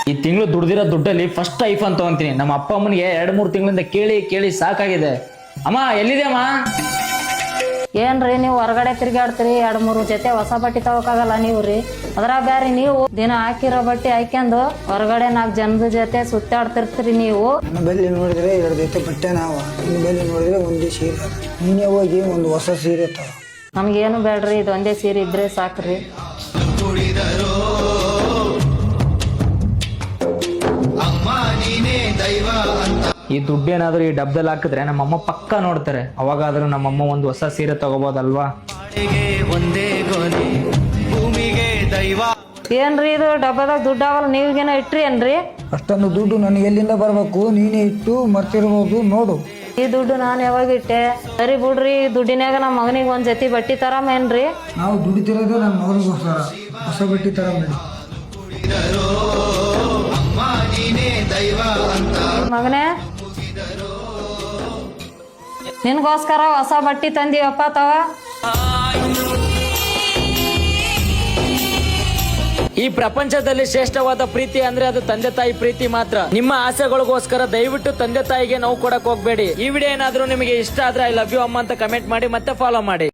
ಈ ತಿಂಗಳು ದುಡ್ದಿರೋ ದುಡ್ಡಲ್ಲಿ ಫಸ್ಟ್ ಐಫೋನ್ ತಗೊಂತೀನಿ. ನಮ್ಮ ಅಪ್ಪ ಅಮ್ಮನಿಗೆ 2-3 ತಿಂಗಳಿಂದ ಕೇಳಿ ಕೇಳಿ ಸಾಕಾಗಿದೆ. ಅಮ್ಮ ಎಲ್ಲಿದೆ ಅಮ್ಮ? ಏನ್ರಿ ನೀವು ಹೊರಗಡೆ ತಿರ್ಗಾಡ್ತೀರಿ, 2-3 ಜೊತೆ ಹೊಸ ಬಟ್ಟೆ ತಗೋಕಾಗಲ್ಲ ನೀವು ರೀ. ಅದ್ರಾಗ ಬ್ಯಾರಿ ನೀವು ದಿನ ಹಾಕಿರೋ ಬಟ್ಟೆ ಹಾಕ್ಯಂದು ಹೊರಗಡೆ 4 ಜನದ ಜೊತೆ ಸುತ್ತಾಡ್ತಿರ್ತೀರಿ ನೀವು. ನನ್ನ ಬಲ್ಲಿ ನೋಡಿದ್ರೆ 2 ಜೊತೆ ಬಟ್ಟೆ ನಾವು, ನಿನ್ನ ಬಲ್ಲಿ ನೋಡಿದ್ರೆ ಒಂದೇ ಸೀರೆ. ನೀನೇ ಹೋಗಿ ಒಂದು ಹೊಸ ಸೀರೆ ತಗೋ. ನಮ್ಗೇನು ಬೇಡ್ರಿ, ಇದು ಒಂದೇ ಸೀರೆ ಇದ್ರೆ ಸಾಕ್ರಿ. ಈ ದುಡ್ಡೇನಾದ್ರೂ ಈ ಡಬ್ಬದಲ್ಲಿ ಹಾಕಿದ್ರೆ ನಮ್ಮಮ್ಮ ಪಕ್ಕ ನೋಡ್ತಾರೆ. ಅವಾಗಾದ್ರೂ ನಮ್ಮಮ್ಮ ಒಂದು ಹೊಸ ಸೀರೆ ತಗೋಬೋದಲ್ವಾ? ಏನ್ರಿ ಇದು ಡಬ್ಬದಾಗ ದುಡ್ಡು ಆಗಲ್ಲ, ನೀವಿಗೇನೋ ಇಟ್ರಿ ಏನ್ರಿ? ಅಷ್ಟೊಂದು ದುಡ್ಡು ನನಗೆ ಎಲ್ಲಿಂದ ಬರಬೇಕು? ನೀನೇ ಇಟ್ಟು ಮರ್ತಿರ್ಬೋದು ನೋಡು. ಈ ದುಡ್ಡು ನಾನು ಯಾವಾಗ ಇಟ್ಟೆ? ಸರಿ ಬಿಡ್ರಿ, ಈ ದುಡ್ಡಿನಾಗ ನಮ್ಮ ಮಗನಿಗೆ ಒಂದ್ ಜೊತೆ ಬಟ್ಟೆ ತರಮೇನ್ರಿ? ನಾವು ದುಡಿತಿರೋದೇ ನನ್ನ ಮಗನಿಗೋಸ್ಕರ. ಹೊಸ ಬಟ್ಟೆ ತರ ಬೇಡಿ ಮಗನೇ, ನಿನ್ಗೋಸ್ಕರ ಹೊಸ ಬಟ್ಟೆ ತಂದೀವಪ್ಪ ತವ. ಈ ಪ್ರಪಂಚದಲ್ಲಿ ಶ್ರೇಷ್ಠವಾದ ಪ್ರೀತಿ ಅಂದ್ರೆ ಅದು ತಂದೆ ತಾಯಿ ಪ್ರೀತಿ ಮಾತ್ರ. ನಿಮ್ಮ ಆಸೆಗಳಿಗೋಸ್ಕರ ದಯವಿಟ್ಟು ತಂದೆ ತಾಯಿಗೆ ನೋವು ಕೊಡಕ್ ಹೋಗ್ಬೇಡಿ. ಈ ವಿಡಿಯೋ ಏನಾದ್ರೂ ನಿಮಗೆ ಇಷ್ಟ ಆದ್ರೆ ಐ ಲವ್ ಯು ಅಮ್ಮ ಅಂತ ಕಮೆಂಟ್ ಮಾಡಿ ಮತ್ತೆ ಫಾಲೋ ಮಾಡಿ.